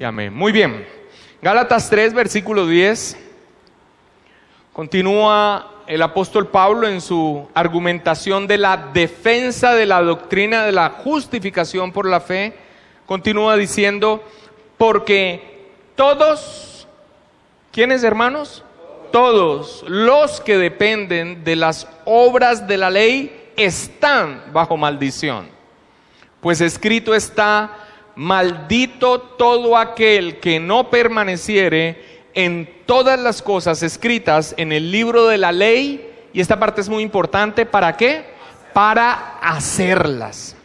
y amén. Muy bien. Gálatas 3, versículo 10. Continúa el apóstol Pablo en su argumentación de la defensa de la doctrina de la justificación por la fe. Continúa diciendo, porque todos, ¿quiénes, hermanos? Todos los que dependen de las obras de la ley están bajo maldición. Pues escrito está, maldito todo aquel que no permaneciere en todas las cosas escritas en el libro de la ley. Y esta parte es muy importante, ¿para qué? Para hacerlas.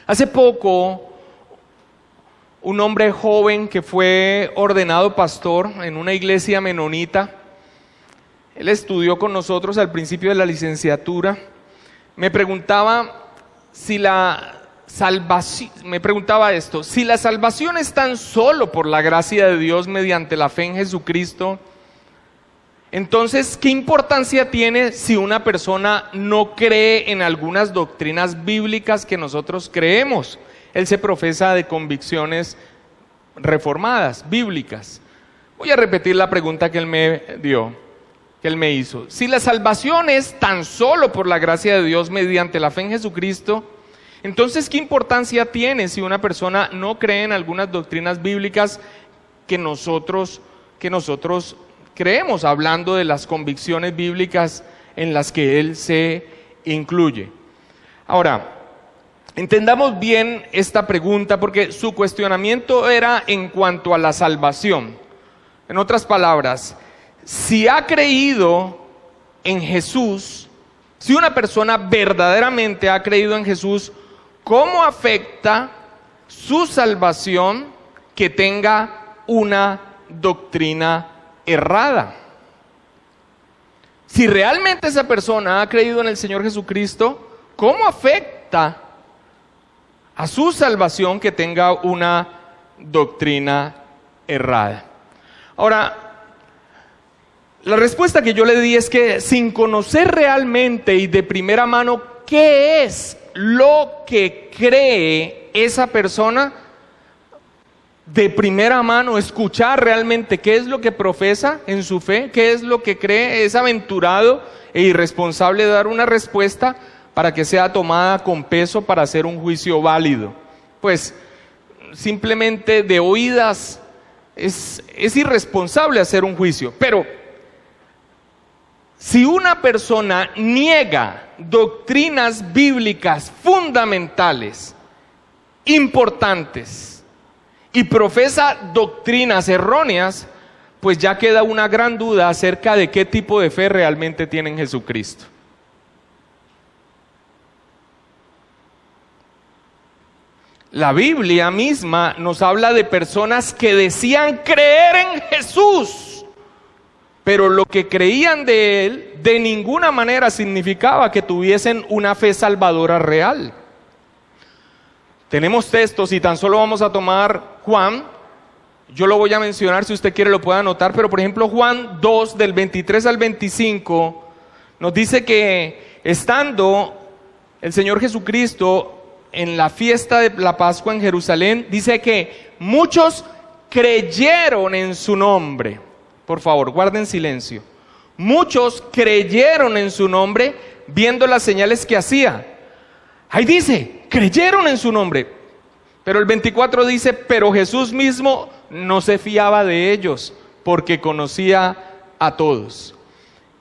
Hace poco, un hombre joven que fue ordenado pastor en una iglesia menonita, él estudió con nosotros al principio de la licenciatura, me preguntaba si la salvación es tan solo por la gracia de Dios mediante la fe en Jesucristo, entonces, ¿qué importancia tiene si una persona no cree en algunas doctrinas bíblicas que nosotros creemos? Él se profesa de convicciones reformadas, bíblicas. Voy a repetir la pregunta que él me hizo. Si la salvación es tan solo por la gracia de Dios mediante la fe en Jesucristo, entonces, ¿qué importancia tiene si una persona no cree en algunas doctrinas bíblicas que nosotros creemos, hablando de las convicciones bíblicas en las que él se incluye? Ahora, entendamos bien esta pregunta, porque su cuestionamiento era en cuanto a la salvación. En otras palabras, si ha creído en Jesús, si una persona verdaderamente ha creído en Jesús, ¿cómo afecta su salvación que tenga una doctrina errada? Si realmente esa persona ha creído en el Señor Jesucristo, ¿cómo afecta a su salvación que tenga una doctrina errada? Ahora, la respuesta que yo le di es que sin conocer realmente y de primera mano qué es lo que cree esa persona, de primera mano escuchar realmente qué es lo que profesa en su fe, qué es lo que cree, es aventurado e irresponsable dar una respuesta para que sea tomada con peso para hacer un juicio válido. Pues simplemente de oídas es irresponsable hacer un juicio. Pero si una persona niega doctrinas bíblicas fundamentales, importantes, y profesa doctrinas erróneas, pues ya queda una gran duda acerca de qué tipo de fe realmente tiene en Jesucristo. La Biblia misma nos habla de personas que decían creer en Jesús, pero lo que creían de Él de ninguna manera significaba que tuviesen una fe salvadora real. Tenemos textos y tan solo vamos a tomar Juan, yo lo voy a mencionar, si usted quiere lo puede anotar, pero por ejemplo Juan 2 del 23 al 25 nos dice que estando el Señor Jesucristo en la fiesta de la Pascua en Jerusalén, dice que muchos creyeron en su nombre. Por favor, guarden silencio. Muchos creyeron en su nombre viendo las señales que hacía. Ahí dice, creyeron en su nombre. Pero el 24 dice, pero Jesús mismo no se fiaba de ellos porque conocía a todos.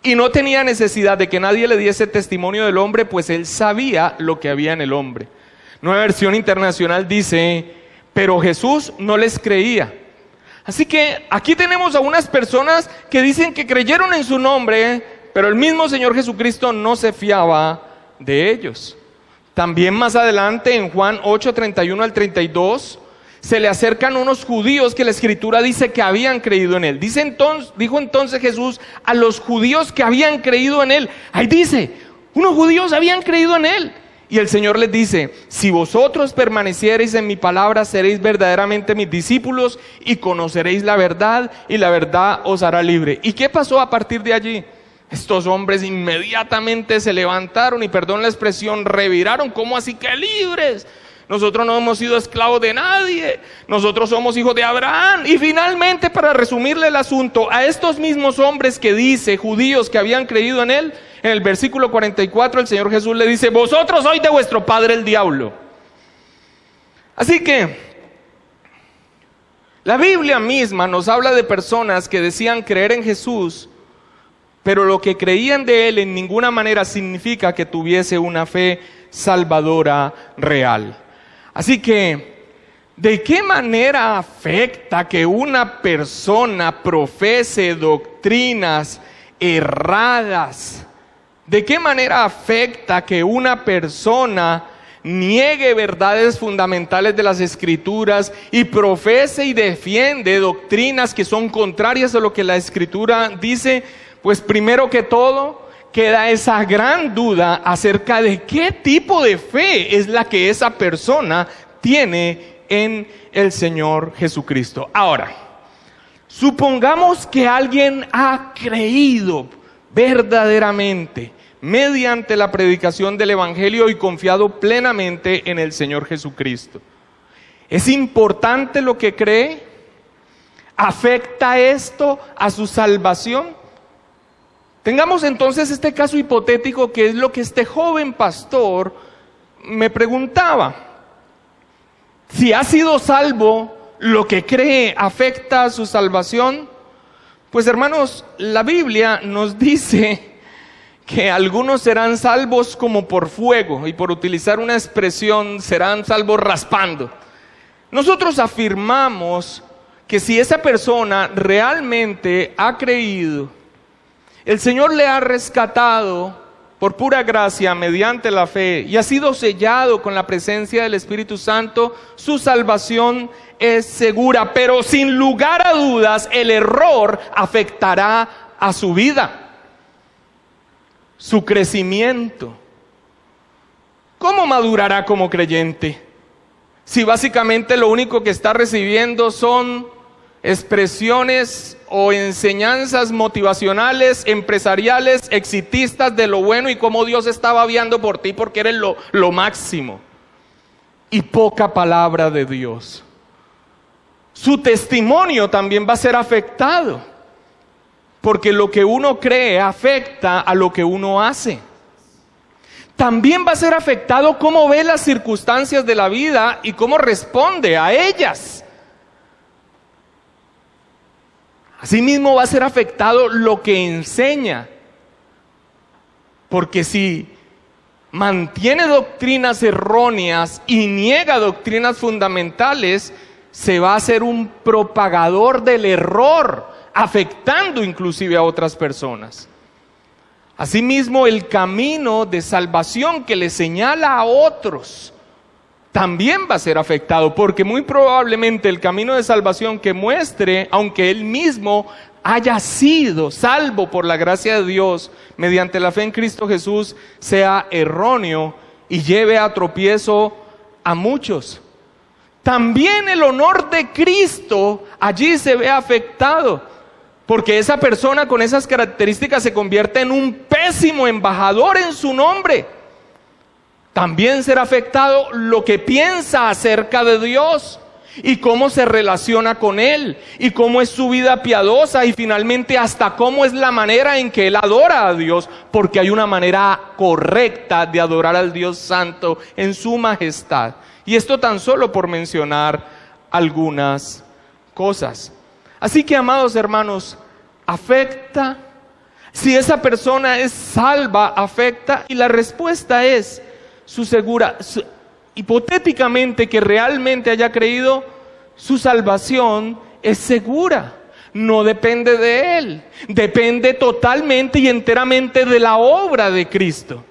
Y no tenía necesidad de que nadie le diese testimonio del hombre, pues él sabía lo que había en el hombre. Nueva Versión Internacional dice, pero Jesús no les creía. Así que aquí tenemos a unas personas que dicen que creyeron en su nombre, pero el mismo Señor Jesucristo no se fiaba de ellos. También más adelante en Juan 8, 31 al 32, se le acercan unos judíos que la Escritura dice que habían creído en Él. Dijo entonces Jesús a los judíos que habían creído en Él. Ahí dice, unos judíos habían creído en Él. Y el Señor les dice, si vosotros permaneciereis en mi palabra, seréis verdaderamente mis discípulos y conoceréis la verdad y la verdad os hará libre. ¿Y qué pasó a partir de allí? Estos hombres inmediatamente se levantaron y, perdón la expresión, reviraron. ¿Cómo así que libres? nosotros no hemos sido esclavos de nadie, nosotros somos hijos de Abraham. Y finalmente, para resumirle el asunto, a estos mismos hombres que dice, judíos que habían creído en él, en el versículo 44 el Señor Jesús le dice: vosotros sois de vuestro padre el diablo. Así que la Biblia misma nos habla de personas que decían creer en Jesús, pero lo que creían de él en ninguna manera significa que tuviese una fe salvadora real. Así que, ¿de qué manera afecta que una persona profese doctrinas erradas? ¿De qué manera afecta que una persona niegue verdades fundamentales de las Escrituras y profese y defiende doctrinas que son contrarias a lo que la Escritura dice? Pues primero que todo, queda esa gran duda acerca de qué tipo de fe es la que esa persona tiene en el Señor Jesucristo. Ahora, supongamos que alguien ha creído verdaderamente mediante la predicación del Evangelio y confiado plenamente en el Señor Jesucristo. ¿Es importante lo que cree? ¿Afecta esto a su salvación? Tengamos entonces este caso hipotético, que es lo que este joven pastor me preguntaba. Si ha sido salvo, ¿lo que cree afecta a su salvación? Pues hermanos, la Biblia nos dice que algunos serán salvos como por fuego, y por utilizar una expresión, serán salvos raspando. Nosotros afirmamos que si esa persona realmente ha creído, el Señor le ha rescatado por pura gracia mediante la fe y ha sido sellado con la presencia del Espíritu Santo, su salvación es segura. Pero sin lugar a dudas, el error afectará a su vida, su crecimiento. ¿Cómo madurará como creyente si básicamente lo único que está recibiendo son expresiones o enseñanzas motivacionales, empresariales, exitistas de lo bueno y cómo Dios está babeando por ti porque eres lo máximo, y poca palabra de Dios? Su testimonio también va a ser afectado, porque lo que uno cree afecta a lo que uno hace. También va a ser afectado cómo ve las circunstancias de la vida y cómo responde a ellas. Asimismo va a ser afectado lo que enseña, porque si mantiene doctrinas erróneas y niega doctrinas fundamentales, se va a hacer un propagador del error, afectando inclusive a otras personas. Asimismo, el camino de salvación que le señala a otros también va a ser afectado, porque muy probablemente el camino de salvación que muestre, aunque él mismo haya sido salvo por la gracia de Dios mediante la fe en Cristo Jesús, sea erróneo y lleve a tropiezo a muchos. También el honor de Cristo allí se ve afectado, porque esa persona con esas características se convierte en un pésimo embajador en su nombre. También será afectado lo que piensa acerca de Dios y cómo se relaciona con Él y cómo es su vida piadosa, y finalmente hasta cómo es la manera en que Él adora a Dios, porque hay una manera correcta de adorar al Dios Santo en su majestad. Y esto tan solo por mencionar algunas cosas. Así que, amados hermanos, afecta. Si esa persona es salva, afecta. Y la respuesta es hipotéticamente que realmente haya creído, su salvación es segura. No depende de él, depende totalmente y enteramente de la obra de Cristo.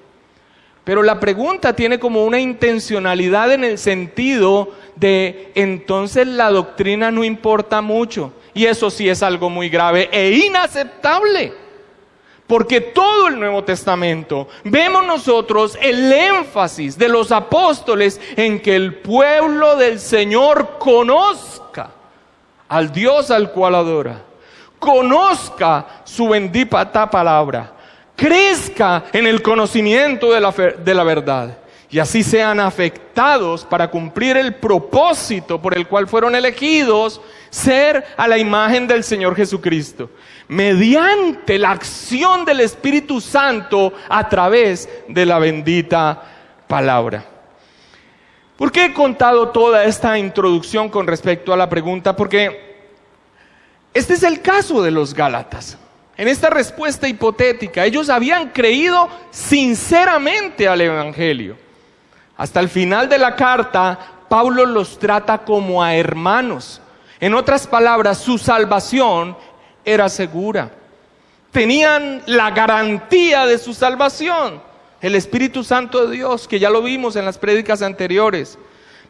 Pero la pregunta tiene como una intencionalidad en el sentido de, entonces la doctrina no importa mucho. Y eso sí es algo muy grave e inaceptable. Porque todo el Nuevo Testamento vemos nosotros el énfasis de los apóstoles en que el pueblo del Señor conozca al Dios al cual adora, conozca su bendita palabra, crezca en el conocimiento de la verdad. y así sean afectados para cumplir el propósito por el cual fueron elegidos, ser a la imagen del Señor Jesucristo, mediante la acción del Espíritu Santo a través de la bendita palabra. ¿Por qué he contado toda esta introducción con respecto a la pregunta? Porque este es el caso de los Gálatas. En esta respuesta hipotética, ellos habían creído sinceramente al Evangelio. Hasta el final de la carta, Pablo los trata como a hermanos. En otras palabras, su salvación era segura. Tenían la garantía de su salvación, el Espíritu Santo de Dios, que ya lo vimos en las prédicas anteriores,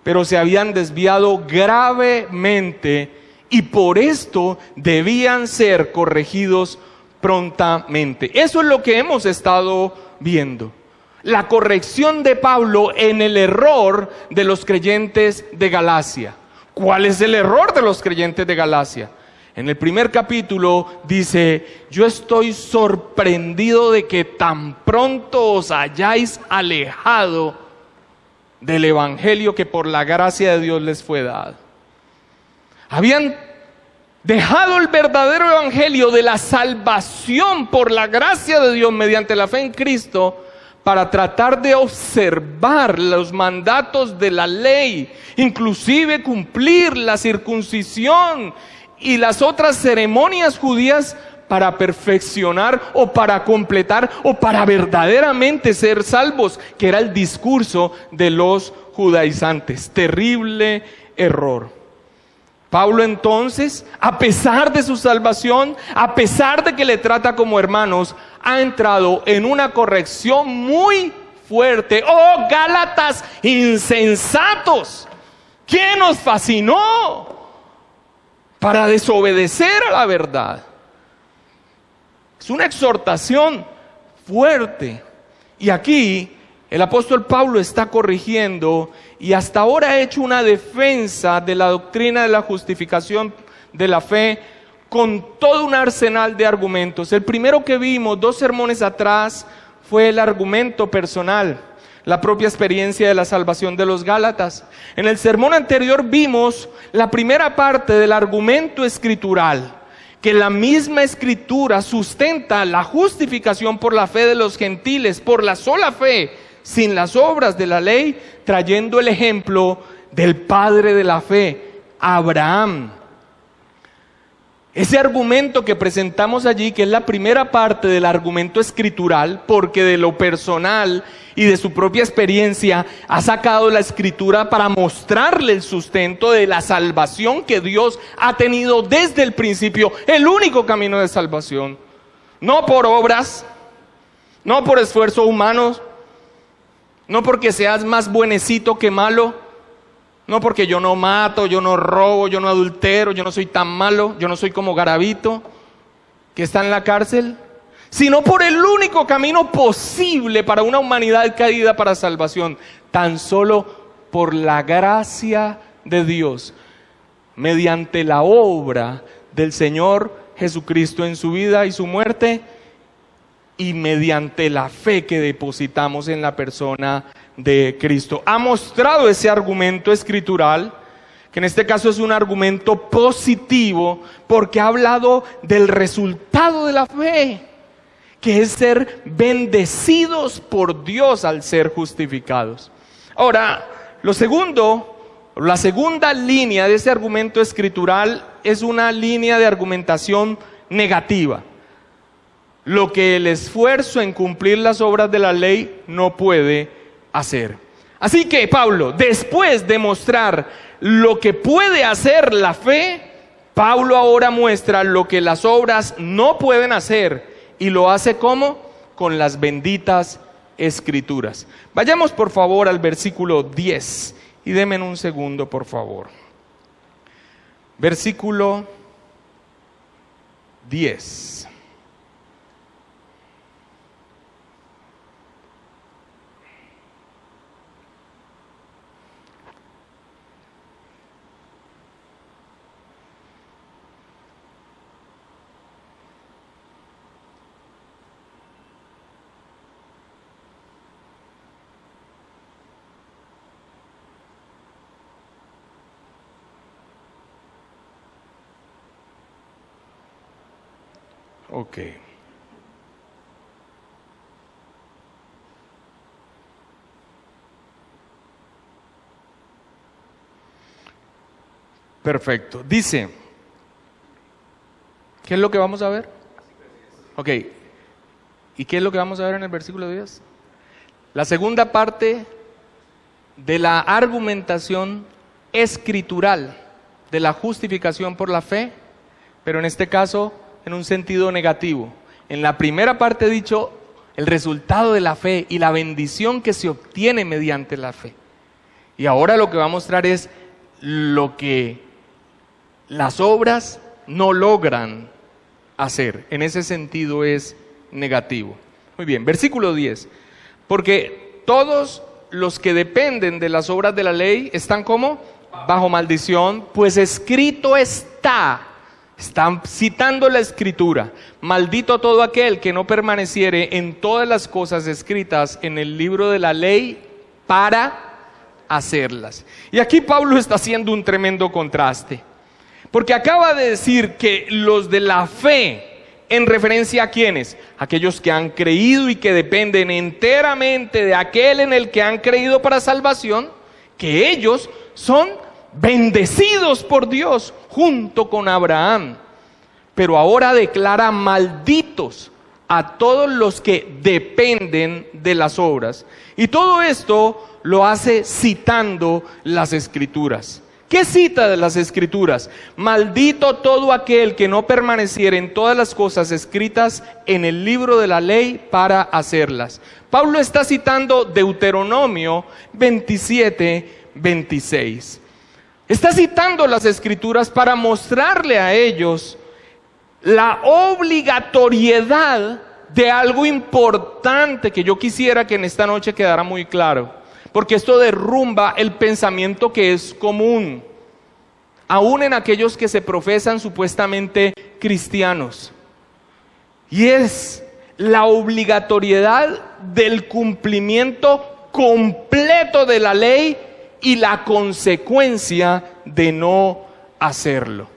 pero se habían desviado gravemente y por esto debían ser corregidos prontamente. Eso es lo que hemos estado viendo. La corrección de Pablo en el error de los creyentes de Galacia. ¿Cuál es el error de los creyentes de Galacia? En el primer capítulo dice: yo estoy sorprendido de que tan pronto os hayáis alejado del evangelio que por la gracia de Dios les fue dado. Habían dejado el verdadero evangelio de la salvación por la gracia de Dios mediante la fe en Cristo para tratar de observar los mandatos de la ley, inclusive cumplir la circuncisión y las otras ceremonias judías para perfeccionar o para completar o para verdaderamente ser salvos, que era el discurso de los judaizantes. Terrible error. Pablo entonces, a pesar de su salvación, a pesar de que le trata como hermanos, ha entrado en una corrección muy fuerte. ¡Oh, Gálatas insensatos! ¿Quién os fascinó para desobedecer a la verdad? Es una exhortación fuerte. Y aquí el apóstol Pablo está corrigiendo y hasta ahora ha hecho una defensa de la doctrina de la justificación de la fe con todo un arsenal de argumentos. El primero que vimos 2 sermones atrás fue el argumento personal, la propia experiencia de la salvación de los Gálatas. En el sermón anterior vimos la primera parte del argumento escritural, que la misma escritura sustenta la justificación por la fe de los gentiles, por la sola fe, sin las obras de la ley, trayendo el ejemplo del padre de la fe, Abraham. Ese argumento que presentamos allí, que es la primera parte del argumento escritural, porque de lo personal y de su propia experiencia ha sacado la escritura para mostrarle el sustento de la salvación que Dios ha tenido desde el principio, el único camino de salvación, no por obras, no por esfuerzos humanos, no porque seas más buenecito que malo, no porque yo no mato, yo no robo, yo no adultero, yo no soy tan malo, yo no soy como Garavito, que está en la cárcel, sino por el único camino posible para una humanidad caída para salvación, tan solo por la gracia de Dios, mediante la obra del Señor Jesucristo en su vida y su muerte, y mediante la fe que depositamos en la persona de Cristo. Ha mostrado ese argumento escritural, que en este caso es un argumento positivo, porque ha hablado del resultado de la fe, que es ser bendecidos por Dios al ser justificados. Ahora, la segunda línea de ese argumento escritural es una línea de argumentación negativa. Lo que el esfuerzo en cumplir las obras de la ley no puede hacer. Así que Pablo, después de mostrar lo que puede hacer la fe, Pablo ahora muestra lo que las obras no pueden hacer, y lo hace ¿cómo? Con las benditas escrituras. Vayamos por favor al versículo 10 y denme un segundo por favor. Versículo 10. Ok. Perfecto. Dice, ¿qué es lo que vamos a ver? Ok. ¿Y qué es lo que vamos a ver en el versículo 10? La segunda parte de la argumentación escritural de la justificación por la fe, pero en este caso en un sentido negativo. En la primera parte he dicho el resultado de la fe y la bendición que se obtiene mediante la fe. Y ahora lo que va a mostrar es lo que las obras no logran hacer. En ese sentido es negativo. Muy bien, versículo 10. Porque todos los que dependen de las obras de la ley están como bajo maldición, pues escrito está. Están citando la escritura: maldito todo aquel que no permaneciere en todas las cosas escritas en el libro de la ley para hacerlas. Y aquí Pablo está haciendo un tremendo contraste, porque acaba de decir que los de la fe, en referencia a quiénes, aquellos que han creído y que dependen enteramente de aquel en el que han creído para salvación, que ellos son bendecidos por Dios junto con Abraham. Pero ahora declara malditos a todos los que dependen de las obras. Y todo esto lo hace citando las Escrituras. ¿Qué cita de las Escrituras? Maldito todo aquel que no permaneciera en todas las cosas escritas en el libro de la ley para hacerlas. Pablo está citando Deuteronomio 27, 26. Está citando las Escrituras para mostrarle a ellos la obligatoriedad de algo importante que yo quisiera que en esta noche quedara muy claro. Porque esto derrumba el pensamiento que es común, aún en aquellos que se profesan supuestamente cristianos. Y es la obligatoriedad del cumplimiento completo de la ley y la consecuencia de no hacerlo.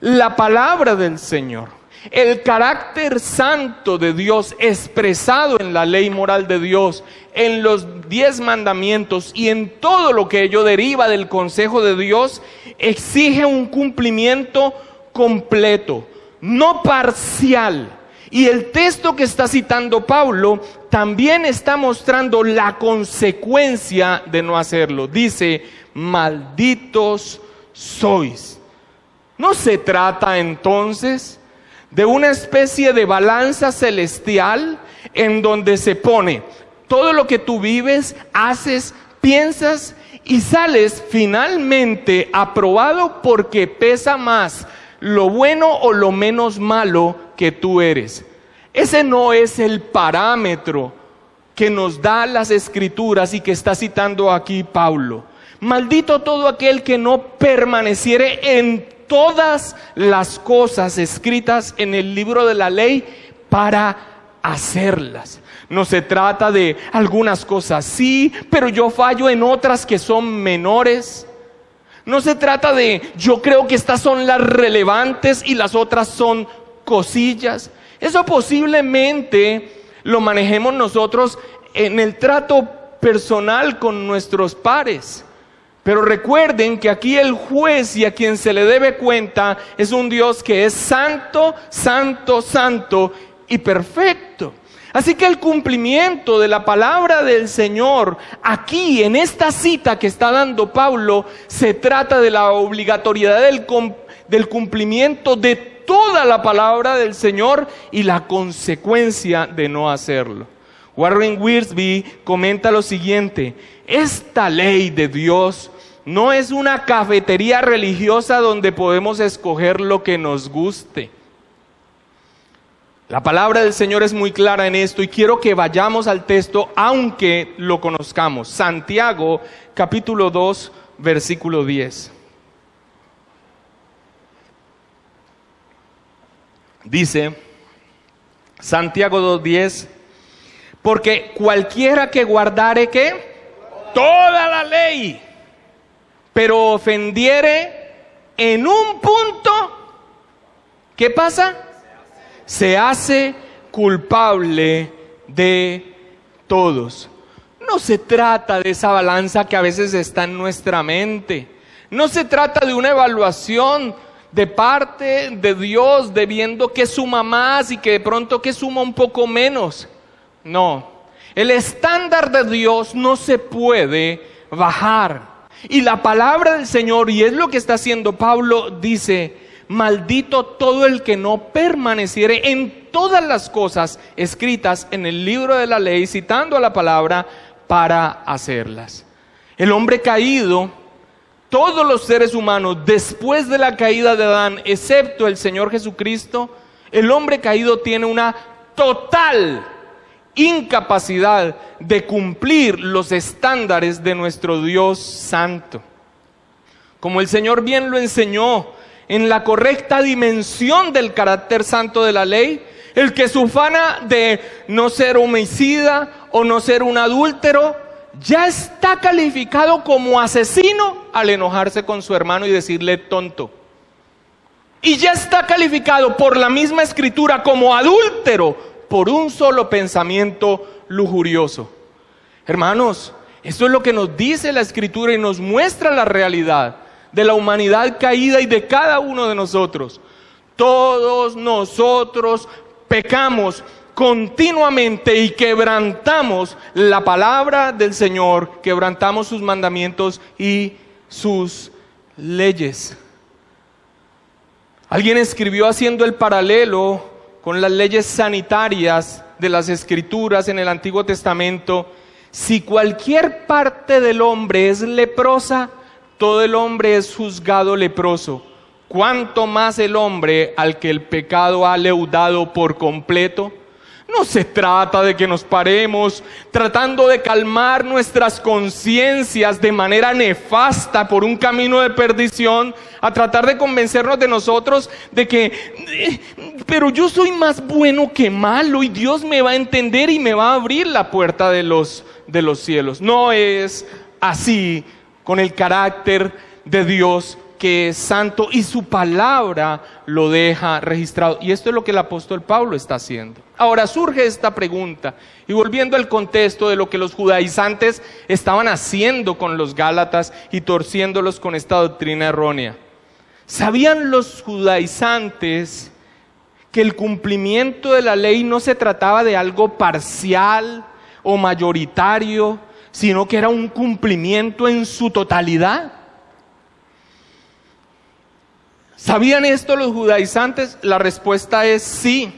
La palabra del Señor, el carácter santo de Dios expresado en la ley moral de Dios, en los 10 mandamientos y en todo lo que ello deriva del consejo de Dios, exige un cumplimiento completo, no parcial. Y el texto que está citando Pablo también está mostrando la consecuencia de no hacerlo. Dice: malditos sois. ¿No se trata entonces de una especie de balanza celestial en donde se pone todo lo que tú vives, haces, piensas y sales finalmente aprobado porque pesa más lo bueno o lo menos malo que tú eres? Ese no es el parámetro que nos da las Escrituras y que está citando aquí Pablo. Maldito todo aquel que no permaneciere en todas las cosas escritas en el libro de la ley para hacerlas. No se trata de algunas cosas sí, pero yo fallo en otras que son menores. No se trata de yo creo que estas son las relevantes y las otras son cosillas. Eso posiblemente lo manejemos nosotros en el trato personal con nuestros pares. Pero recuerden que aquí el juez y a quien se le debe cuenta es un Dios que es santo, santo, santo y perfecto. Así que el cumplimiento de la palabra del Señor aquí en esta cita que está dando Pablo se trata de la obligatoriedad del cumplimiento de toda la palabra del Señor y la consecuencia de no hacerlo. Warren Wiersbe comenta lo siguiente: esta ley de Dios no es una cafetería religiosa donde podemos escoger lo que nos guste. La palabra del Señor es muy clara en esto y quiero que vayamos al texto aunque lo conozcamos. Santiago capítulo 2 versículo 10. Dice Santiago 2:10: porque cualquiera que guardare ¿qué? Toda la ley, pero ofendiere en un punto, ¿qué pasa? se hace culpable de todos. No se trata de esa balanza que a veces está en nuestra mente. No se trata de una evaluación de parte de Dios, de viendo qué suma más y que de pronto qué suma un poco menos. No, el estándar de Dios no se puede bajar. Y la palabra del Señor, y es lo que está haciendo Pablo, dice: maldito todo el que no permaneciere en todas las cosas escritas en el libro de la ley, citando a la palabra para hacerlas. El hombre caído, todos los seres humanos, después de la caída de Adán, excepto el Señor Jesucristo, el hombre caído tiene una total incapacidad de cumplir los estándares de nuestro Dios santo. Como el Señor bien lo enseñó, en la correcta dimensión del carácter santo de la ley, el que se ufana de no ser homicida o no ser un adúltero, ya está calificado como asesino al enojarse con su hermano y decirle tonto. Y ya está calificado por la misma Escritura como adúltero por un solo pensamiento lujurioso. Hermanos, esto es lo que nos dice la Escritura y nos muestra la realidad de la humanidad caída y de cada uno de nosotros. Todos nosotros pecamos continuamente y quebrantamos la palabra del Señor, quebrantamos sus mandamientos y sus leyes. Alguien escribió haciendo el paralelo con las leyes sanitarias de las Escrituras en el Antiguo Testamento: si cualquier parte del hombre es leprosa, todo el hombre es juzgado leproso. ¿Cuánto más el hombre al que el pecado ha leudado por completo? No se trata de que nos paremos tratando de calmar nuestras conciencias de manera nefasta por un camino de perdición, a tratar de convencernos de nosotros de que, pero yo soy más bueno que malo y Dios me va a entender y me va a abrir la puerta de los cielos. No es así con el carácter de Dios, que es santo, y su palabra lo deja registrado. Y esto es lo que el apóstol Pablo está haciendo. Ahora surge esta pregunta, y volviendo al contexto de lo que los judaizantes estaban haciendo con los gálatas y torciéndolos con esta doctrina errónea. ¿Sabían los judaizantes que el cumplimiento de la ley no se trataba de algo parcial o mayoritario, sino que era un cumplimiento en su totalidad? ¿Sabían esto los judaizantes? La respuesta es sí,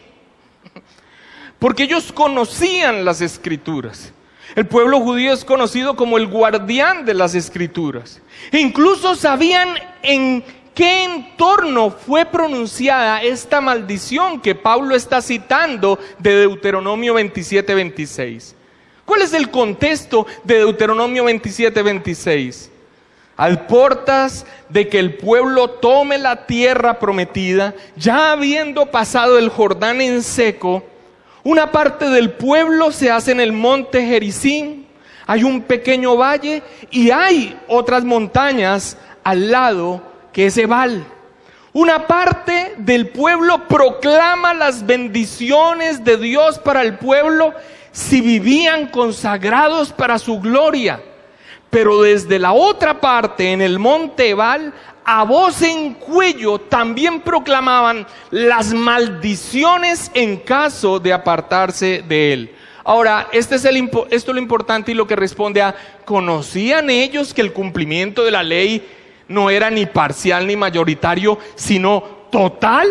porque ellos conocían las Escrituras. El pueblo judío es conocido como el guardián de las Escrituras. E incluso sabían en qué entorno fue pronunciada esta maldición que Pablo está citando de Deuteronomio 27:26. ¿Cuál es el contexto de Deuteronomio 27:26? Al portas de que el pueblo tome la tierra prometida, ya habiendo pasado el Jordán en seco, una parte del pueblo se hace en el monte Gerizim, hay un pequeño valle y hay otras montañas al lado que es Ebal. Una parte del pueblo proclama las bendiciones de Dios para el pueblo si vivían consagrados para su gloria. Pero desde la otra parte, en el monte Ebal, a voz en cuello también proclamaban las maldiciones en caso de apartarse de él. Ahora, esto es lo importante y lo que responde a: ¿conocían ellos que el cumplimiento de la ley no era ni parcial ni mayoritario, sino total?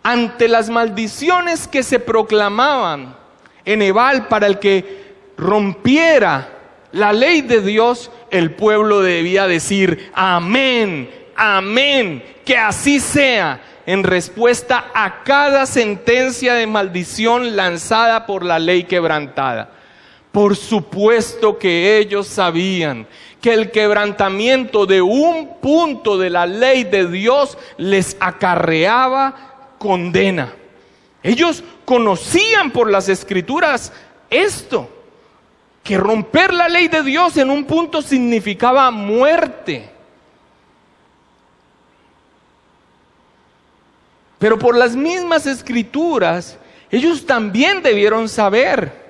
Ante las maldiciones que se proclamaban en Ebal para el que rompiera la ley de Dios, el pueblo debía decir amén, amén, que así sea, en respuesta a cada sentencia de maldición lanzada por la ley quebrantada. Por supuesto que ellos sabían que el quebrantamiento de un punto de la ley de Dios les acarreaba condena. Ellos conocían por las Escrituras esto, que romper la ley de Dios en un punto significaba muerte. Pero por las mismas escrituras, ellos también debieron saber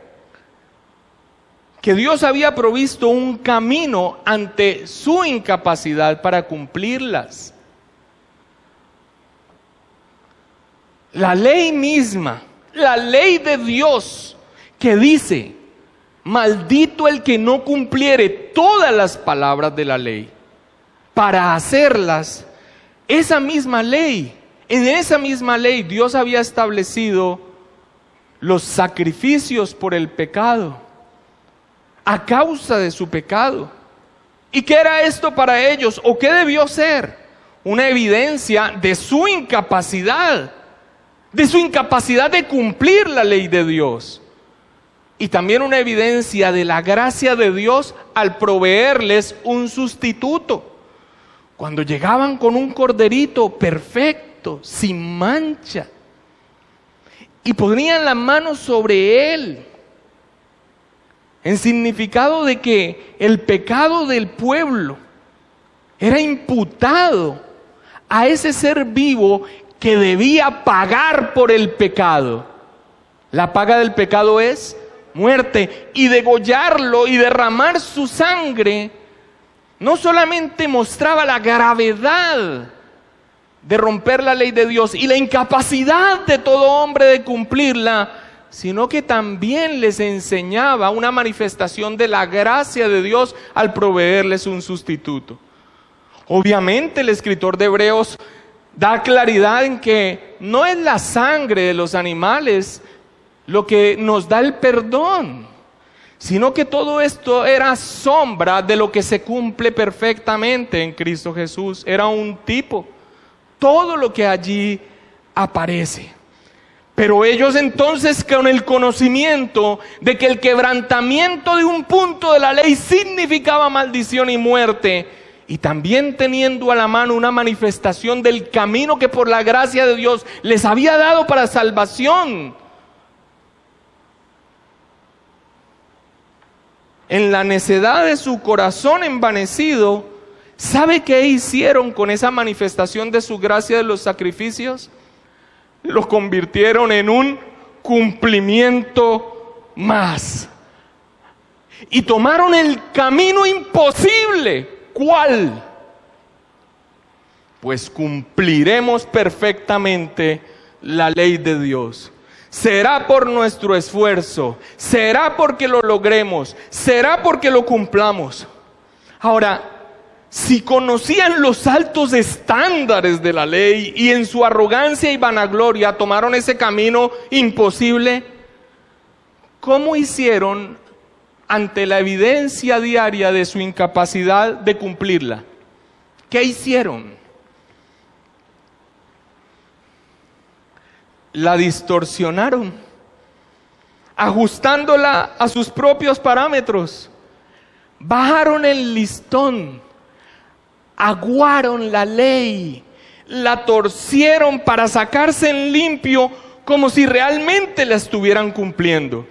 que Dios había provisto un camino ante su incapacidad para cumplirlas. La ley misma, la ley de Dios que dice, maldito el que no cumpliere todas las palabras de la ley para hacerlas, esa misma ley, en esa misma ley Dios había establecido los sacrificios por el pecado, a causa de su pecado. ¿Y qué era esto para ellos? ¿O qué debió ser? Una evidencia de su incapacidad de cumplir la ley de Dios. Y también una evidencia de la gracia de Dios al proveerles un sustituto. Cuando llegaban con un corderito perfecto, sin mancha, y ponían la mano sobre él, en significado de que el pecado del pueblo era imputado a ese ser vivo que debía pagar por el pecado. La paga del pecado es muerte, y degollarlo y derramar su sangre no solamente mostraba la gravedad de romper la ley de Dios y la incapacidad de todo hombre de cumplirla, sino que también les enseñaba una manifestación de la gracia de Dios al proveerles un sustituto. Obviamente el escritor de Hebreos da claridad en que no es la sangre de los animales lo que nos da el perdón, sino que todo esto era sombra de lo que se cumple perfectamente en Cristo Jesús. Era un tipo, todo lo que allí aparece. Pero ellos entonces, con el conocimiento de que el quebrantamiento de un punto de la ley significaba maldición y muerte, y también teniendo a la mano una manifestación del camino que por la gracia de Dios les había dado para salvación, en la necedad de su corazón envanecido, ¿sabe qué hicieron con esa manifestación de su gracia de los sacrificios? Lo convirtieron en un cumplimiento más. Y tomaron el camino imposible. ¿Cuál? Pues cumpliremos perfectamente la ley de Dios. Será por nuestro esfuerzo, será porque lo logremos, será porque lo cumplamos. Ahora, si conocían los altos estándares de la ley y en su arrogancia y vanagloria tomaron ese camino imposible, ¿cómo hicieron ante la evidencia diaria de su incapacidad de cumplirla? ¿Qué hicieron? La distorsionaron, ajustándola a sus propios parámetros. Bajaron el listón, aguaron la ley, la torcieron para sacarse en limpio como si realmente la estuvieran cumpliendo.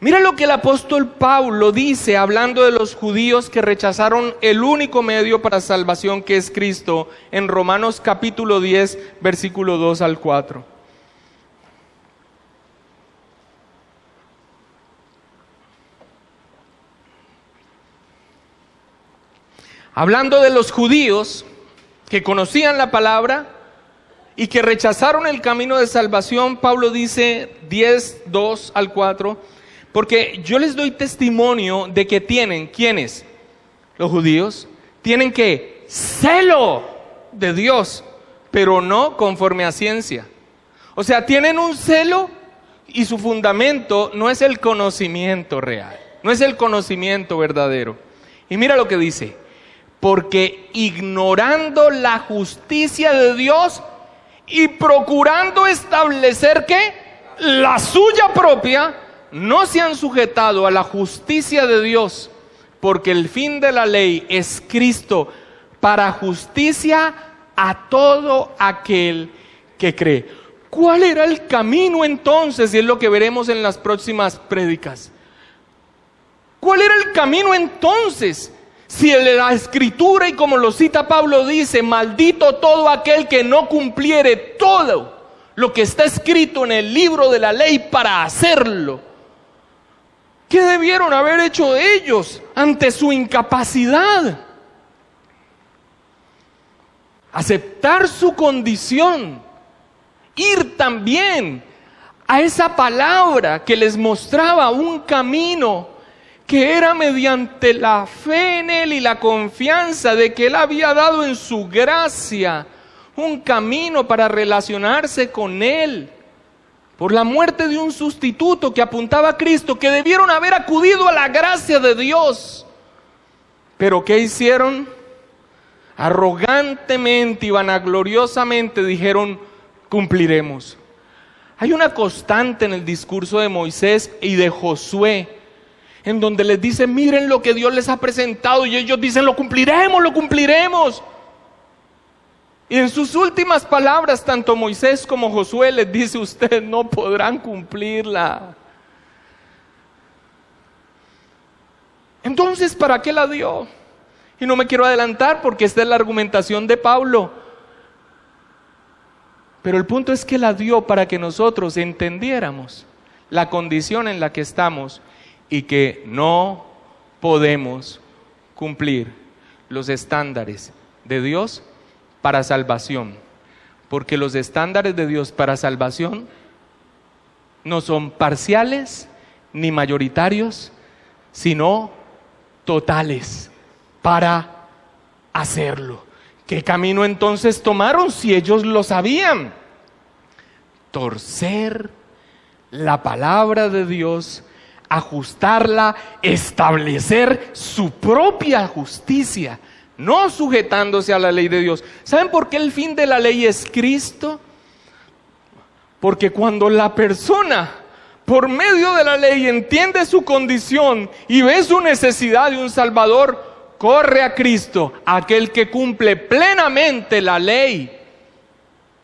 Mira lo que el apóstol Pablo dice hablando de los judíos que rechazaron el único medio para salvación, que es Cristo, en Romanos capítulo 10, versículo 2 al 4. Hablando de los judíos que conocían la palabra y que rechazaron el camino de salvación, Pablo dice 10, 2 al 4, porque yo les doy testimonio de que tienen, ¿quiénes? Los judíos, tienen que celo de Dios, pero no conforme a ciencia. O sea, tienen un celo y su fundamento no es el conocimiento real, no es el conocimiento verdadero. Y mira lo que dice: porque ignorando la justicia de Dios y procurando establecer ¿qué? La suya propia, no se han sujetado a la justicia de Dios, porque el fin de la ley es Cristo para justicia a todo aquel que cree. ¿Cuál era el camino entonces? Y es lo que veremos en las próximas prédicas. ¿Cuál era el camino entonces? Si la Escritura, y como lo cita Pablo, dice, maldito todo aquel que no cumpliere todo lo que está escrito en el libro de la ley para hacerlo. ¿Qué debieron haber hecho ellos ante su incapacidad? Aceptar su condición, ir también a esa palabra que les mostraba un camino que era mediante la fe en Él y la confianza de que Él había dado en su gracia un camino para relacionarse con Él, por la muerte de un sustituto que apuntaba a Cristo, que debieron haber acudido a la gracia de Dios. Pero ¿qué hicieron? Arrogantemente y vanagloriosamente dijeron, cumpliremos. Hay una constante en el discurso de Moisés y de Josué, en donde les dice, miren lo que Dios les ha presentado, y ellos dicen, lo cumpliremos, lo cumpliremos. Y en sus últimas palabras, tanto Moisés como Josué les dice, ustedes no podrán cumplirla. Entonces, ¿para qué la dio? Y no me quiero adelantar porque esta es la argumentación de Pablo. Pero el punto es que la dio para que nosotros entendiéramos la condición en la que estamos y que no podemos cumplir los estándares de Dios para salvación. Porque los estándares de Dios para salvación no son parciales ni mayoritarios, sino totales para hacerlo. ¿Qué camino entonces tomaron si ellos lo sabían? Torcer la palabra de Dios, ajustarla, establecer su propia justicia, no sujetándose a la ley de Dios. ¿Saben por qué el fin de la ley es Cristo? Porque cuando la persona, por medio de la ley, entiende su condición y ve su necesidad de un Salvador, corre a Cristo, aquel que cumple plenamente la ley.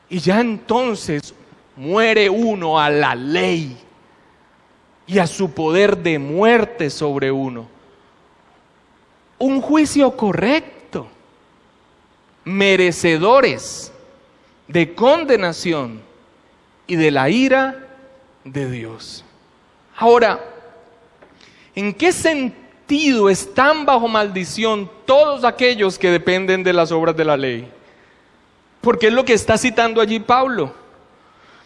Y ya entonces muere uno a la ley y a su poder de muerte sobre uno. Un juicio correcto, merecedores de condenación y de la ira de Dios. Ahora, ¿en qué sentido están bajo maldición todos aquellos que dependen de las obras de la ley? Porque es lo que está citando allí Pablo.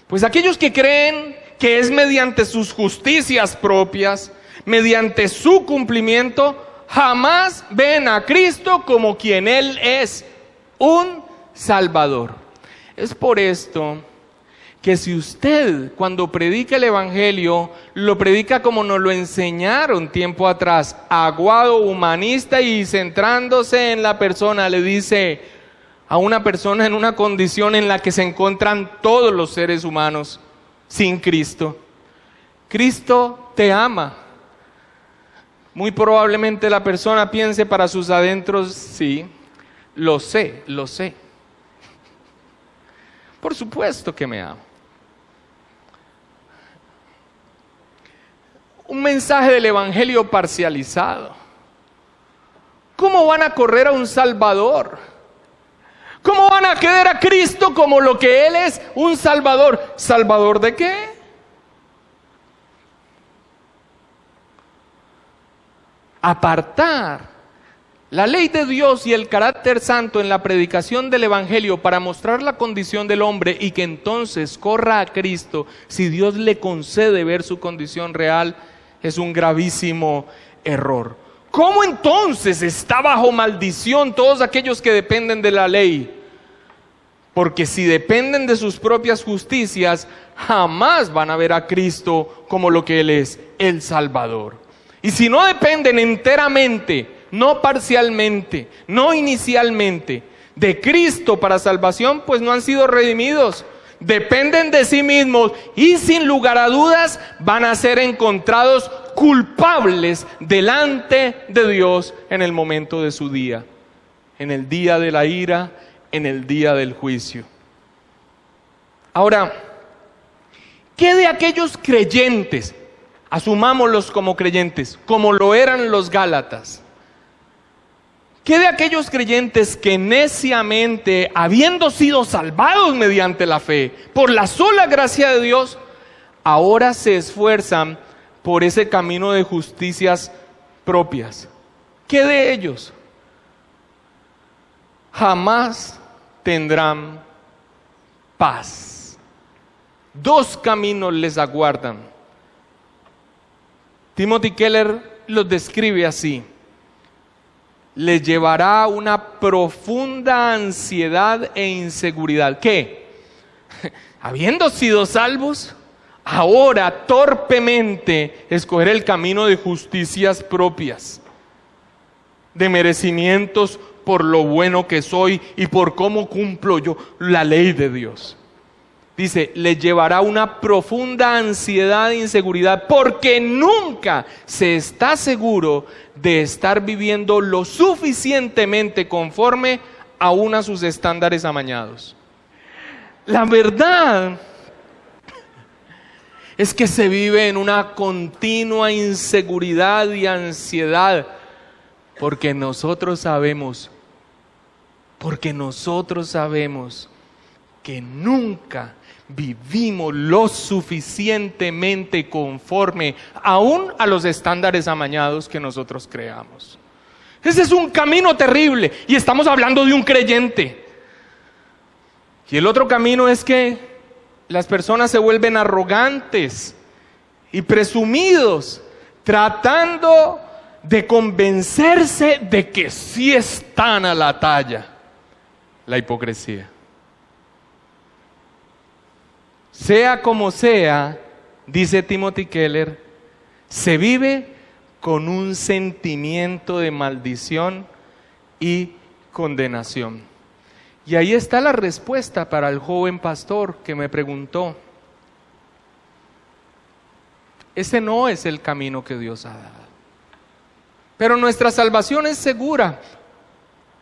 Pues aquellos que creen que es mediante sus justicias propias, mediante su cumplimiento, jamás ven a Cristo como quien Él es, un Salvador. Es por esto que si usted cuando predica el Evangelio, lo predica como nos lo enseñaron tiempo atrás, aguado, humanista y centrándose en la persona, le dice a una persona en una condición en la que se encuentran todos los seres humanos sin Cristo. Cristo te ama. Muy probablemente la persona piense para sus adentros, sí, lo sé. Por supuesto que me ama. Un mensaje del Evangelio parcializado. ¿Cómo van a correr a un Salvador? ¿Cómo van a creer a Cristo como lo que Él es, un Salvador? ¿Salvador de qué? Apartar la ley de Dios y el carácter santo en la predicación del Evangelio para mostrar la condición del hombre y que entonces corra a Cristo si Dios le concede ver su condición real, es un gravísimo error. ¿Cómo entonces está bajo maldición todos aquellos que dependen de la ley? Porque si dependen de sus propias justicias, jamás van a ver a Cristo como lo que Él es, el Salvador. Y si no dependen enteramente, no parcialmente, no inicialmente, de Cristo para salvación, pues no han sido redimidos. Dependen de sí mismos y sin lugar a dudas van a ser encontrados culpables delante de Dios en el momento de su día, en el día de la ira, en el día del juicio. Ahora, ¿qué de aquellos creyentes? Asumámoslos como creyentes, como lo eran los Gálatas. ¿Qué de aquellos creyentes que neciamente, habiendo sido salvados mediante la fe, por la sola gracia de Dios, ahora se esfuerzan por ese camino de justicias propias? ¿Qué de ellos? Jamás tendrán paz. Dos caminos les aguardan. Timothy Keller los describe así: les llevará una profunda ansiedad e inseguridad. ¿Qué? Habiendo sido salvos, ahora torpemente escoger el camino de justicias propias, de merecimientos por lo bueno que soy y por cómo cumplo yo la ley de Dios. Dice, les llevará una profunda ansiedad e inseguridad porque nunca se está seguro de estar viviendo lo suficientemente conforme aún a sus estándares amañados. La verdad es que se vive en una continua inseguridad y ansiedad porque nosotros sabemos que nunca vivimos lo suficientemente conforme aún a los estándares amañados que nosotros creamos. Ese es un camino terrible y estamos hablando de un creyente. Y el otro camino es que las personas se vuelven arrogantes y presumidos, tratando de convencerse de que sí están a la talla. La hipocresía. Sea como sea, dice Timothy Keller, se vive con un sentimiento de maldición y condenación. Y ahí está la respuesta para el joven pastor que me preguntó. Ese no es el camino que Dios ha dado. Pero nuestra salvación es segura,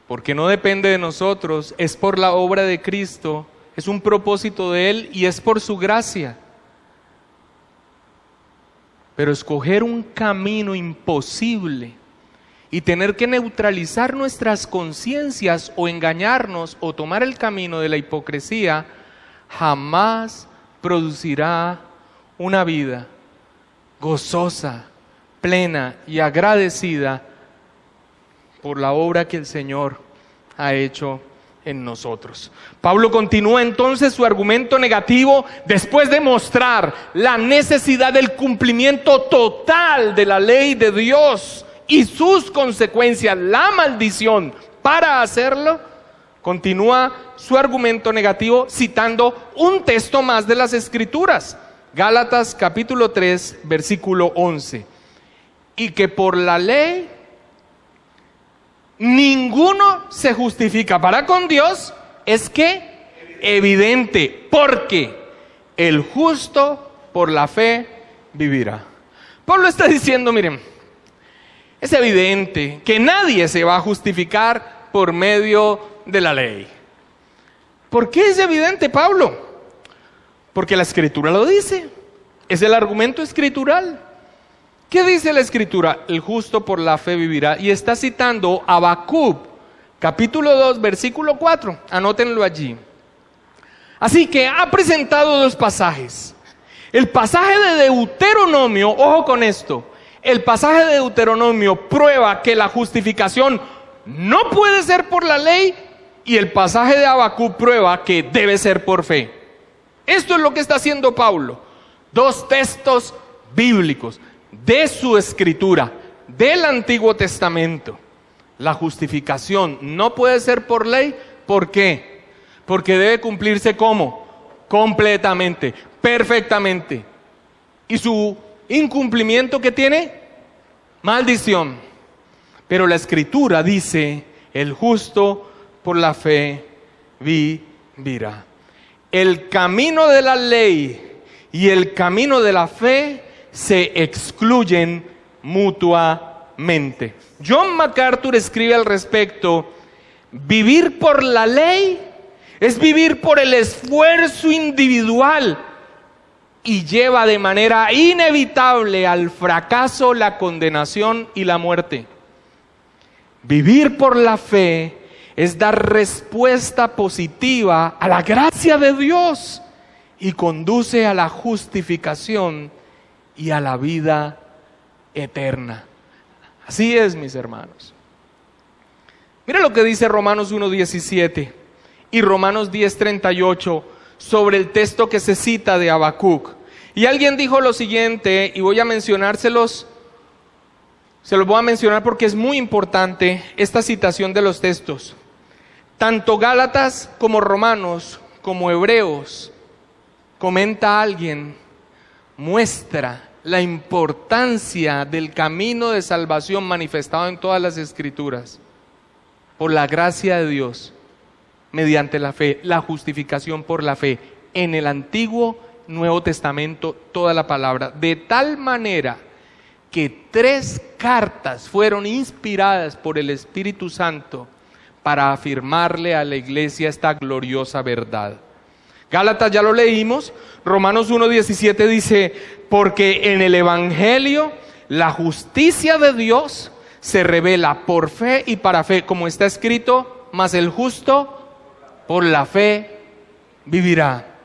porque no depende de nosotros, es por la obra de Cristo. Es un propósito de Él y es por su gracia. Pero escoger un camino imposible y tener que neutralizar nuestras conciencias o engañarnos o tomar el camino de la hipocresía jamás producirá una vida gozosa, plena y agradecida por la obra que el Señor ha hecho en nosotros. Pablo continúa entonces su argumento negativo después de mostrar la necesidad del cumplimiento total de la ley de Dios y sus consecuencias, la maldición para hacerlo. Continúa su argumento negativo citando un texto más de las Escrituras, Gálatas capítulo 3 versículo 11, y que por la ley ninguno se justifica para con Dios, es que evidente, porque el justo por la fe vivirá. Pablo está diciendo, miren, es evidente que nadie se va a justificar por medio de la ley. ¿Por qué es evidente, Pablo? Porque la Escritura lo dice, es el argumento escritural. ¿Qué dice la Escritura? El justo por la fe vivirá. Y está citando Habacuc, capítulo 2, versículo 4. Anótenlo allí. Así que ha presentado dos pasajes. El pasaje de Deuteronomio, ojo con esto. El pasaje de Deuteronomio prueba que la justificación no puede ser por la ley. Y el pasaje de Habacuc prueba que debe ser por fe. Esto es lo que está haciendo Pablo. Dos textos bíblicos de su escritura, del Antiguo Testamento. La justificación no puede ser por ley. ¿Por qué? Porque debe cumplirse ¿cómo? Completamente, perfectamente. ¿Y su incumplimiento qué tiene? Maldición. Pero la Escritura dice, el justo por la fe vivirá. El camino de la ley y el camino de la fe se excluyen mutuamente. John MacArthur escribe al respecto: vivir por la ley es vivir por el esfuerzo individual y lleva de manera inevitable al fracaso, la condenación y la muerte. Vivir por la fe es dar respuesta positiva a la gracia de Dios y conduce a la justificación y a la vida eterna. Así es, mis hermanos. Mira lo que dice Romanos 1:17 y Romanos 10:38 sobre el texto que se cita de Habacuc. Y alguien dijo lo siguiente, y voy a mencionárselos. Se los voy a mencionar porque es muy importante esta citación de los textos. Tanto Gálatas como Romanos como Hebreos, comenta alguien, muestra la importancia del camino de salvación manifestado en todas las Escrituras, por la gracia de Dios, mediante la fe, la justificación por la fe, en el Antiguo, Nuevo Testamento, toda la palabra, de tal manera que 3 cartas fueron inspiradas por el Espíritu Santo para afirmarle a la iglesia esta gloriosa verdad. Gálatas ya lo leímos, Romanos 1:17 dice, porque en el Evangelio la justicia de Dios se revela por fe y para fe, como está escrito, mas el justo por la fe vivirá.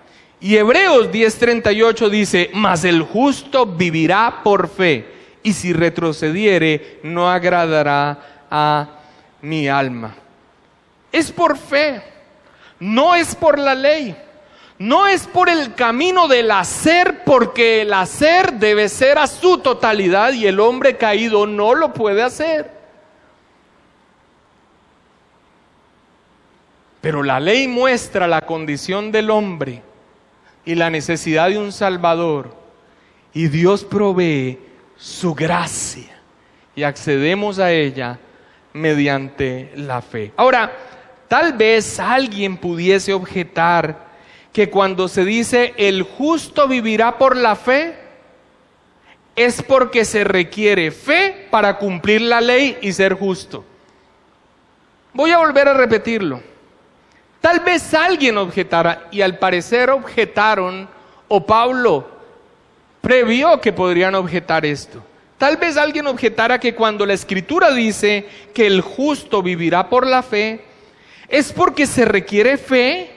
Y Hebreos 10:38 dice, mas el justo vivirá por fe, y si retrocediere no agradará a mi alma. Es por fe, no es por la ley. No es por el camino del hacer, porque el hacer debe ser a su totalidad y el hombre caído no lo puede hacer. Pero la ley muestra la condición del hombre y la necesidad de un Salvador, y Dios provee su gracia y accedemos a ella mediante la fe. Ahora, tal vez alguien pudiese objetar que cuando se dice el justo vivirá por la fe, es porque se requiere fe para cumplir la ley y ser justo. Voy a volver a repetirlo. Tal vez alguien objetara, y al parecer objetaron, o Pablo previó que podrían objetar esto. Tal vez alguien objetara que cuando la Escritura dice que el justo vivirá por la fe, es porque se requiere fe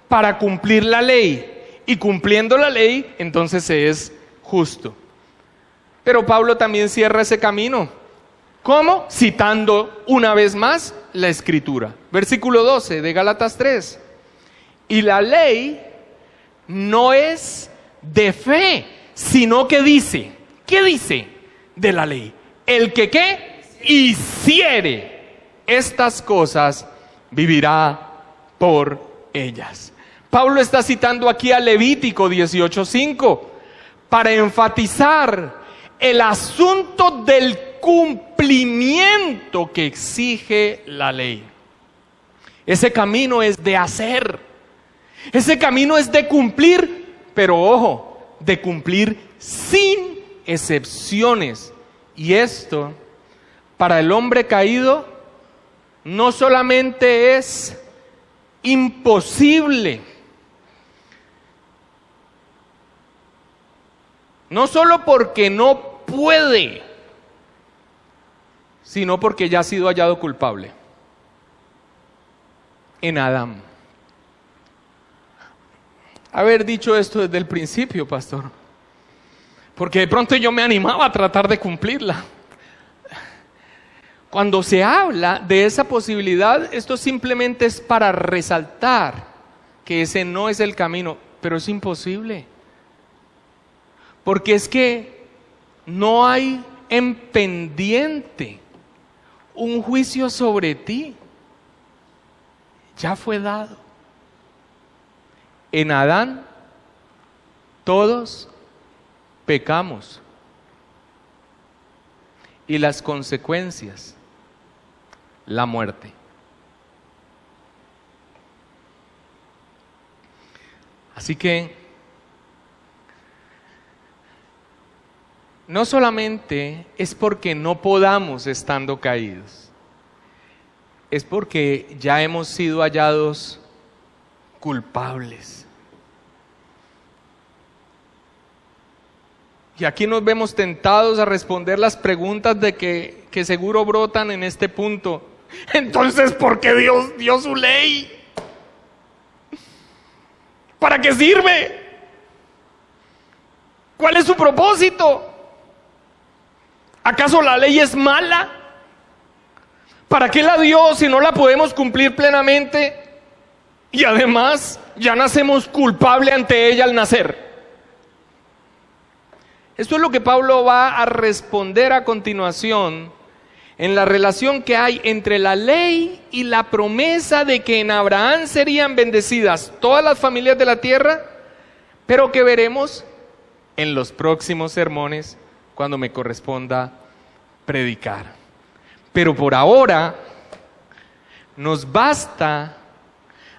para cumplir la ley, y cumpliendo la ley, entonces se es justo. Pero Pablo también cierra ese camino. ¿Cómo? Citando una vez más la Escritura. Versículo 12 de Gálatas 3. Y la ley no es de fe, sino que dice, ¿qué dice de la ley? El que ¿qué? Hiciere estas cosas, vivirá por ellas. Pablo está citando aquí a Levítico 18:5 para enfatizar el asunto del cumplimiento que exige la ley. Ese camino es de hacer, ese camino es de cumplir, pero ojo, de cumplir sin excepciones. Y esto, para el hombre caído, no solamente es imposible, no solo porque no puede, sino porque ya ha sido hallado culpable en Adán. Haber dicho esto desde el principio, pastor, porque de pronto yo me animaba a tratar de cumplirla. Cuando se habla de esa posibilidad, esto simplemente es para resaltar que ese no es el camino, pero es imposible. Porque es que no hay en pendiente un juicio sobre ti. Ya fue dado. En Adán todos pecamos. Y las consecuencias, la muerte. Así que no solamente es porque no podamos estando caídos, es porque ya hemos sido hallados culpables. Y aquí nos vemos tentados a responder las preguntas de que seguro brotan en este punto. Entonces, ¿por qué Dios dio su ley? ¿Para qué sirve? ¿Cuál es su propósito? ¿Acaso la ley es mala? ¿Para qué la dio si no la podemos cumplir plenamente? Y además, ya nacemos culpables ante ella al nacer. Esto es lo que Pablo va a responder a continuación en la relación que hay entre la ley y la promesa de que en Abraham serían bendecidas todas las familias de la tierra, pero que veremos en los próximos sermones cuando me corresponda predicar. Pero por ahora nos basta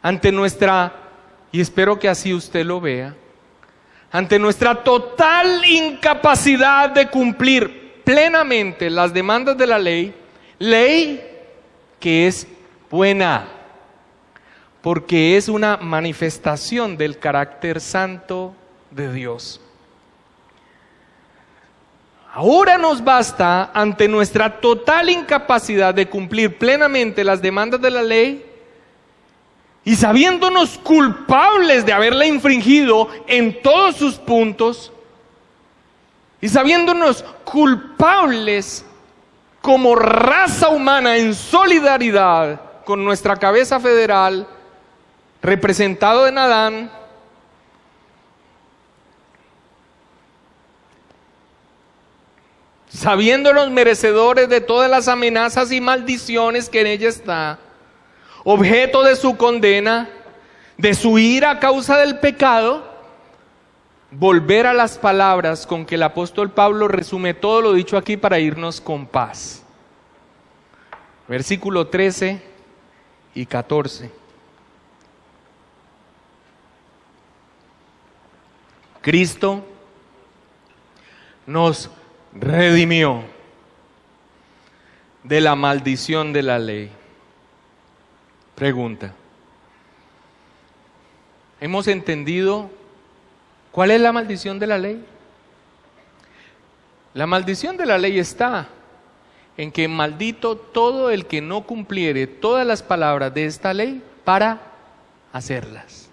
ante nuestra, y espero que así usted lo vea, ante nuestra total incapacidad de cumplir plenamente las demandas de la ley, ley que es buena, porque es una manifestación del carácter santo de Dios. Ahora nos basta, ante nuestra total incapacidad de cumplir plenamente las demandas de la ley, y sabiéndonos culpables de haberla infringido en todos sus puntos, y sabiéndonos culpables como raza humana en solidaridad con nuestra cabeza federal, representado en Adán, sabiéndonos merecedores de todas las amenazas y maldiciones que en ella está, objeto de su condena, de su ira a causa del pecado, volver a las palabras con que el apóstol Pablo resume todo lo dicho aquí para irnos con paz. Versículo 13 y 14. Cristo nos redimió de la maldición de la ley. Pregunta: ¿hemos entendido cuál es la maldición de la ley? La maldición de la ley está en que maldito todo el que no cumpliere todas las palabras de esta ley para hacerlas.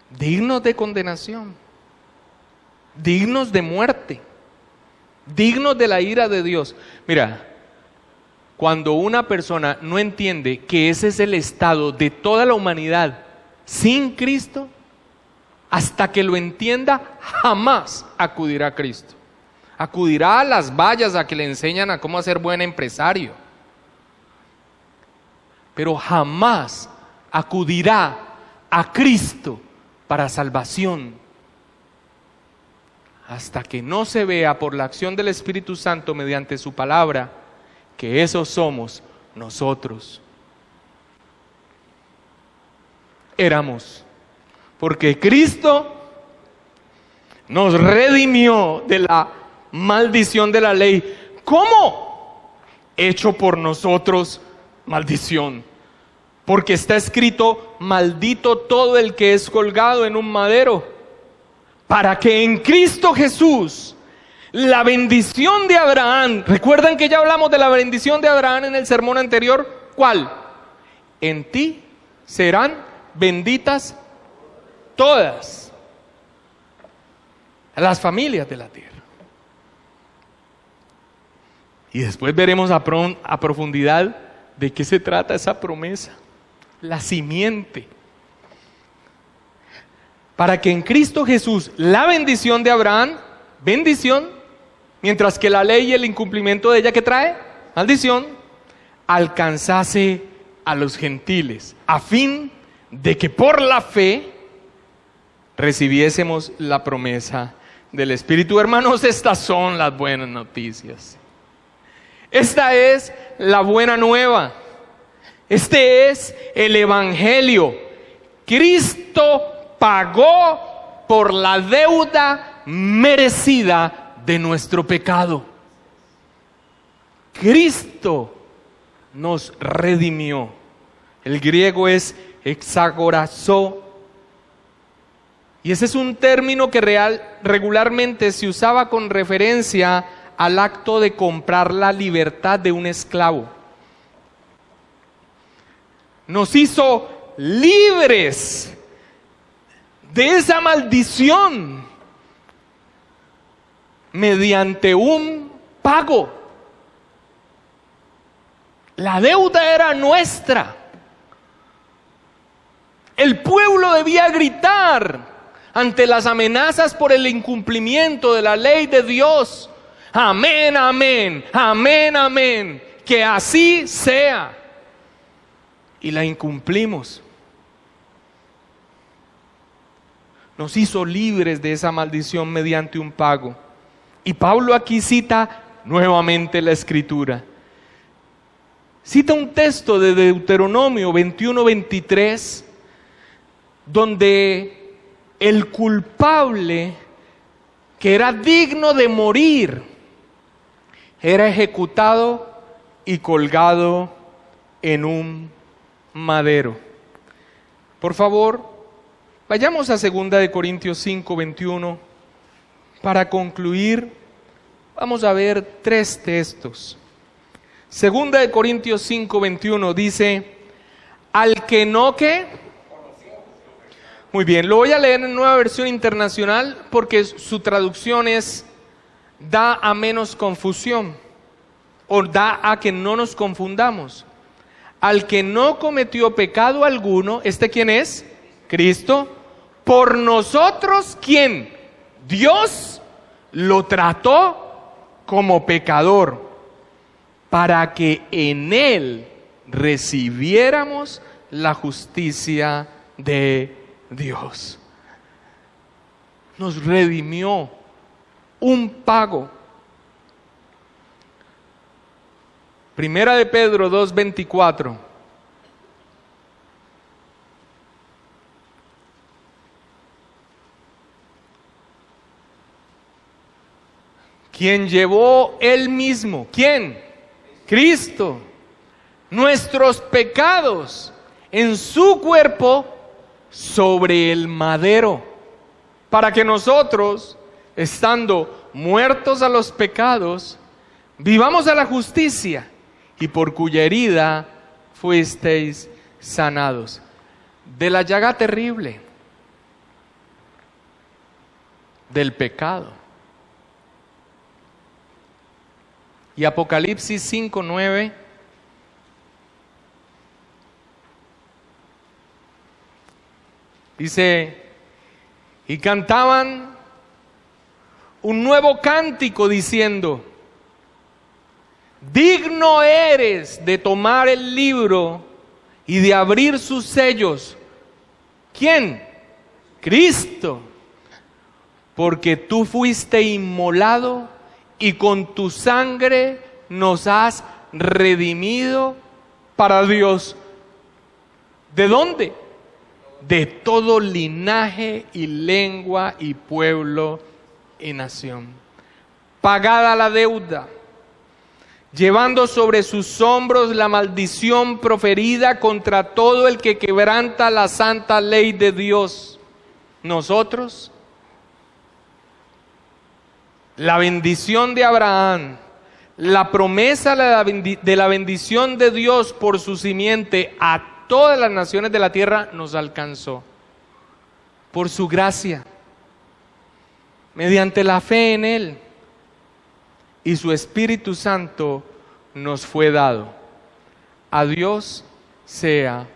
Dignos de condenación, dignos de muerte, dignos de la ira de Dios. Mira, cuando una persona no entiende que ese es el estado de toda la humanidad sin Cristo, hasta que lo entienda, jamás acudirá a Cristo. Acudirá a las vallas a que le enseñan a cómo ser buen empresario, pero jamás acudirá a Cristo para salvación, hasta que no se vea por la acción del Espíritu Santo mediante su palabra que esos somos nosotros. Éramos, porque Cristo nos redimió de la maldición de la ley. ¿Cómo? Hecho por nosotros maldición, porque está escrito: maldito todo el que es colgado en un madero, para que en Cristo Jesús la bendición de Abraham. ¿Recuerdan que ya hablamos de la bendición de Abraham en el sermón anterior? ¿Cuál? En ti serán benditas todas las familias de la tierra. Y después veremos a profundidad de qué se trata esa promesa, la simiente. Para que en Cristo Jesús la bendición de Abraham, bendición, mientras que la ley y el incumplimiento de ella, ¿qué trae? Maldición, alcanzase a los gentiles, a fin de que por la fe recibiésemos la promesa del Espíritu. Hermanos, estas son las buenas noticias. Esta es la buena nueva. Este es el Evangelio. Cristo pagó por la deuda merecida de nuestro pecado. Cristo nos redimió. El griego es exagorazó, Y ese es un término que regularmente se usaba con referencia al acto de comprar la libertad de un esclavo. Nos hizo libres de esa maldición mediante un pago. La deuda era nuestra. El pueblo debía gritar ante las amenazas por el incumplimiento de la ley de Dios: amén, amén, amén, amén, que así sea. Y la incumplimos. Nos hizo libres de esa maldición mediante un pago. Y Pablo aquí cita nuevamente la Escritura. Cita un texto de Deuteronomio 21:23, donde el culpable que era digno de morir era ejecutado y colgado en un madero. Por favor, vayamos a 2 Corintios 5:21. Para concluir, vamos a ver 3 textos. 2 Corintios 5:21 dice: al que no que... Muy bien, lo voy a leer en Nueva Versión Internacional porque su traducción es: da a menos confusión, o da a que no nos confundamos. Al que no cometió pecado alguno, ¿quién es? Cristo. Por nosotros, ¿quién? Dios lo trató como pecador, para que en él recibiéramos la justicia de Dios. Nos redimió, un pago. Primera de Pedro 2:24. Quien llevó él mismo, ¿quién? Cristo, nuestros pecados en su cuerpo sobre el madero, para que nosotros, estando muertos a los pecados, vivamos a la justicia, y por cuya herida fuisteis sanados. De la llaga terrible, del pecado. Y Apocalipsis 5:9 dice: y cantaban un nuevo cántico diciendo: digno eres de tomar el libro y de abrir sus sellos. ¿Quién? Cristo. Porque tú fuiste inmolado y con tu sangre nos has redimido para Dios. ¿De dónde? De todo linaje y lengua y pueblo y nación. Pagada la deuda, llevando sobre sus hombros la maldición proferida contra todo el que quebranta la santa ley de Dios. Nosotros, la bendición de Abraham, la promesa de la bendición de Dios por su simiente a todas las naciones de la tierra nos alcanzó. Por su gracia, mediante la fe en Él, y su Espíritu Santo nos fue dado. A Dios sea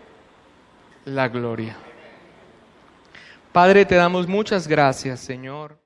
la gloria. Padre, te damos muchas gracias, Señor.